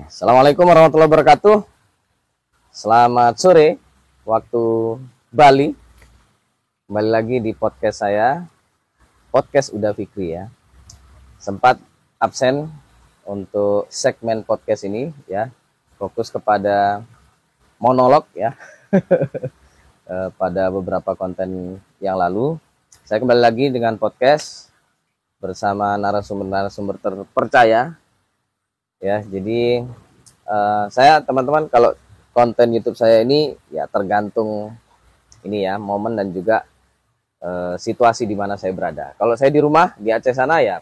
Assalamualaikum warahmatullahi wabarakatuh. Selamat sore waktu Bali. Kembali lagi di podcast saya, podcast Uda Fikri ya. Sempat absen untuk segmen podcast ini ya, fokus kepada monolog ya. Pada beberapa konten yang lalu, saya kembali lagi dengan podcast bersama narasumber-narasumber terpercaya. Ya, jadi saya teman-teman kalau konten YouTube saya ini ya tergantung ini ya momen dan juga situasi di mana saya berada. Kalau saya di rumah di Aceh sana ya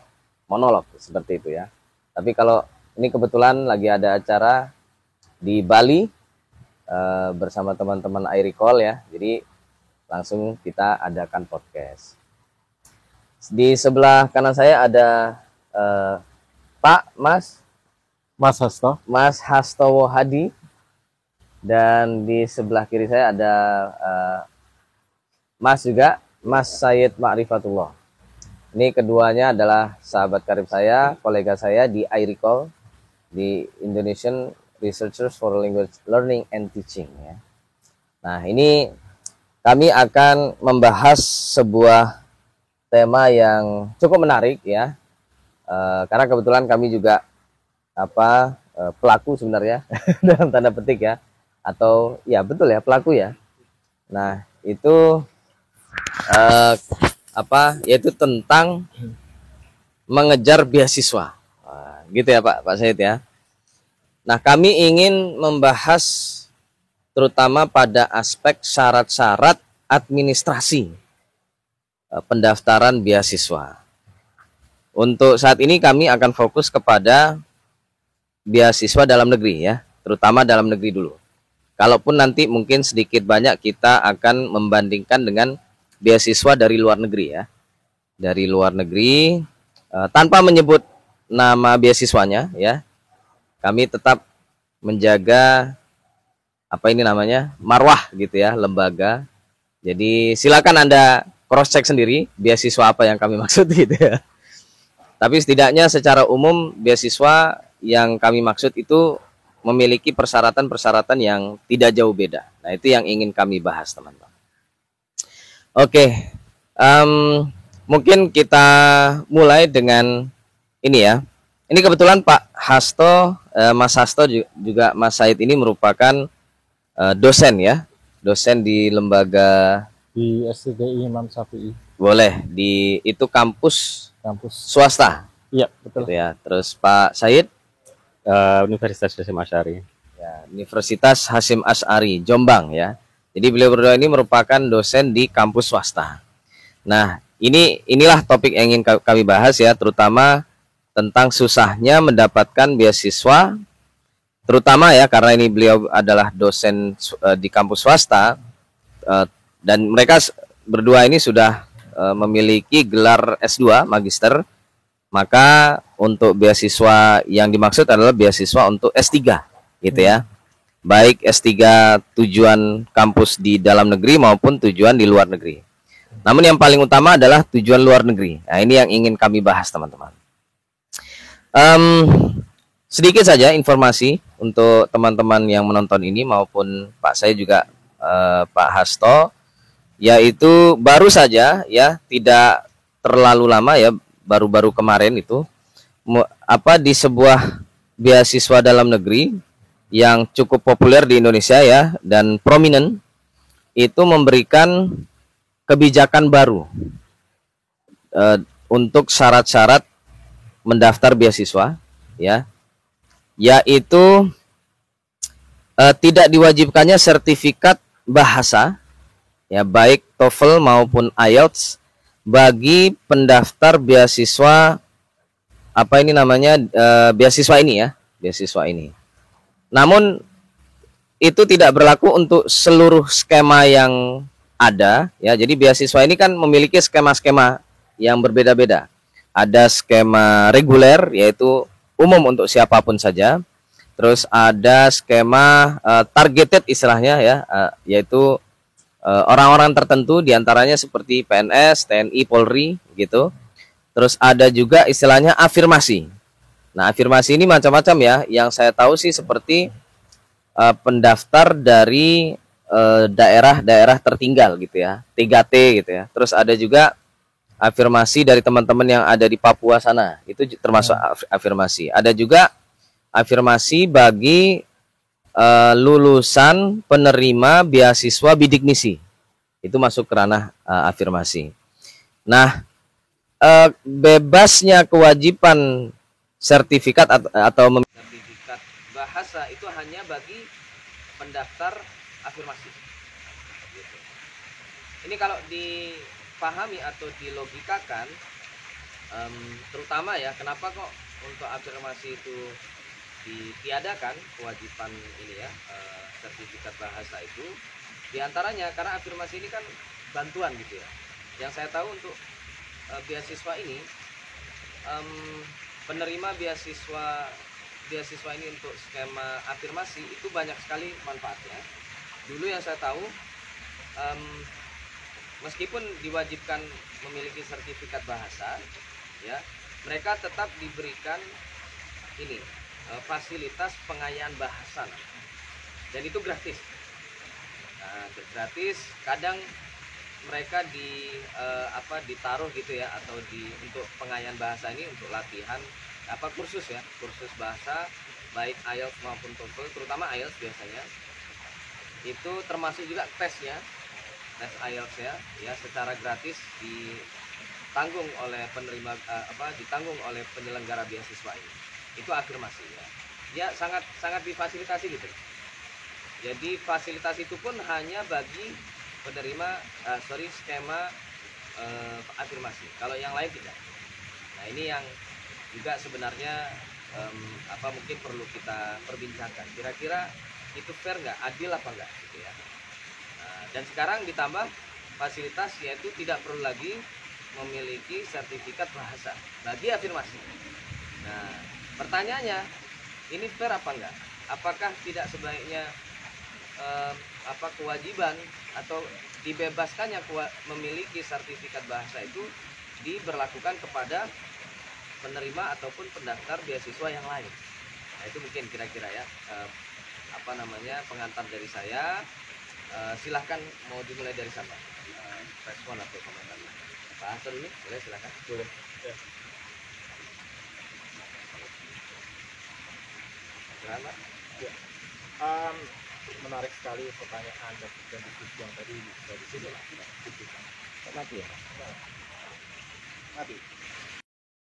monolog seperti itu ya. Tapi kalau ini kebetulan lagi ada acara di Bali bersama teman-teman iRecall ya. Jadi langsung kita adakan podcast. Di sebelah kanan saya ada Pak Mas Hastowo Hadi, dan di sebelah kiri saya ada Mas Said Ma'rifatullah. Ini keduanya adalah sahabat karib saya, kolega saya di iRecall, di Indonesian Researchers for Language Learning and Teaching ya. Nah, ini kami akan membahas sebuah tema yang cukup menarik ya, karena kebetulan kami juga pelaku sebenarnya dalam tanda petik ya, atau ya betul ya pelaku ya. Nah itu yaitu tentang mengejar beasiswa. Gitu ya Pak Said ya. Nah kami ingin membahas terutama pada aspek syarat-syarat administrasi pendaftaran beasiswa. Untuk saat ini kami akan fokus kepada beasiswa dalam negeri ya, terutama dalam negeri dulu. Kalaupun nanti mungkin sedikit banyak kita akan membandingkan dengan beasiswa dari luar negeri ya. Dari luar negeri tanpa menyebut nama beasiswanya ya. Kami tetap menjaga marwah gitu ya, lembaga. Jadi silakan Anda cross check sendiri beasiswa apa yang kami maksud gitu ya. Tapi setidaknya secara umum beasiswa yang kami maksud itu memiliki persyaratan-persyaratan yang tidak jauh beda. Nah, itu yang ingin kami bahas, teman-teman. Oke, mungkin kita mulai dengan ini ya. Ini kebetulan Pak Hasto, Mas Hasto juga Mas Said ini merupakan dosen ya, dosen di lembaga di STDI Imam Syafi'i. Boleh, di itu kampus swasta. Iya, betul. Gitu ya. Terus Pak Said Universitas Hasyim Asy'ari. Ya, Universitas Hasyim Asy'ari Jombang ya. Jadi beliau berdua ini merupakan dosen di kampus swasta. Nah, inilah topik yang ingin kami bahas ya, terutama tentang susahnya mendapatkan beasiswa, terutama ya karena ini beliau adalah dosen di kampus swasta dan mereka berdua ini sudah memiliki gelar S2 magister. Maka untuk beasiswa yang dimaksud adalah beasiswa untuk S3 gitu ya. Baik S3 tujuan kampus di dalam negeri maupun tujuan di luar negeri. Namun yang paling utama adalah tujuan luar negeri. Nah, ini yang ingin kami bahas teman-teman. Sedikit saja informasi untuk teman-teman yang menonton ini maupun Pak saya juga Pak Hasto, yaitu baru saja ya, tidak terlalu lama ya, baru-baru kemarin itu di sebuah beasiswa dalam negeri yang cukup populer di Indonesia ya dan prominent, itu memberikan kebijakan baru untuk syarat-syarat mendaftar beasiswa ya, yaitu tidak diwajibkannya sertifikat bahasa ya, baik TOEFL maupun IELTS bagi pendaftar beasiswa beasiswa ini. Namun itu tidak berlaku untuk seluruh skema yang ada ya. Jadi beasiswa ini kan memiliki skema-skema yang berbeda-beda. Ada skema reguler yaitu umum untuk siapapun saja. Terus ada skema targeted istilahnya ya, yaitu orang-orang tertentu diantaranya seperti PNS, TNI, Polri gitu. Terus ada juga istilahnya afirmasi. Nah, afirmasi ini macam-macam ya. Yang saya tahu sih seperti pendaftar dari daerah-daerah tertinggal gitu ya, 3T gitu ya. Terus ada juga afirmasi dari teman-teman yang ada di Papua sana, itu termasuk afirmasi. Ada juga afirmasi bagi lulusan penerima beasiswa bidik misi, itu masuk ke ranah afirmasi. Nah, bebasnya kewajiban sertifikat atau sertifikat bahasa itu hanya bagi pendaftar afirmasi. Gitu. Ini kalau dipahami atau dilogikakan, terutama ya, kenapa kok untuk afirmasi itu ditiadakan kewajiban ini ya, sertifikat bahasa itu, diantaranya karena afirmasi ini kan bantuan gitu ya. Yang saya tahu untuk beasiswa ini, penerima beasiswa ini untuk skema afirmasi itu banyak sekali manfaatnya. Dulu yang saya tahu, meskipun diwajibkan memiliki sertifikat bahasa, ya, mereka tetap diberikan ini fasilitas pengayaan bahasa, dan itu gratis. Nah, gratis. Kadang mereka ditaruh gitu ya, atau untuk pengayaan bahasa ini untuk latihan kursus ya, kursus bahasa baik IELTS maupun TOEFL, terutama IELTS biasanya. Itu termasuk juga tesnya, tes IELTS ya secara gratis ditanggung oleh penerima ditanggung oleh penyelenggara beasiswa ini. Itu afirmasi ya. Ya sangat difasilitasi gitu. Jadi fasilitas itu pun hanya bagi penerima skema afirmasi. Kalau yang lain tidak. Nah, ini yang juga sebenarnya mungkin perlu kita perbincangkan. Kira-kira itu fair nggak, adil apa enggak gitu ya. Nah, dan sekarang ditambah fasilitas, yaitu tidak perlu lagi memiliki sertifikat bahasa bagi afirmasi. Nah, pertanyaannya, ini fair apa enggak? Apakah tidak sebaiknya kewajiban atau dibebaskannya memiliki sertifikat bahasa itu diberlakukan kepada penerima ataupun pendaftar beasiswa yang lain? Nah, itu mungkin kira-kira ya pengantar dari saya. Silahkan, mau dimulai dari siapa? Respon atau komentar? Pak Astor dulu, boleh, silahkan. Boleh. Ya. Silahkan, Pak. Ya. Menarik sekali pertanyaan dan diskusi yang tadi dari sini lah. Mati ya? Mati.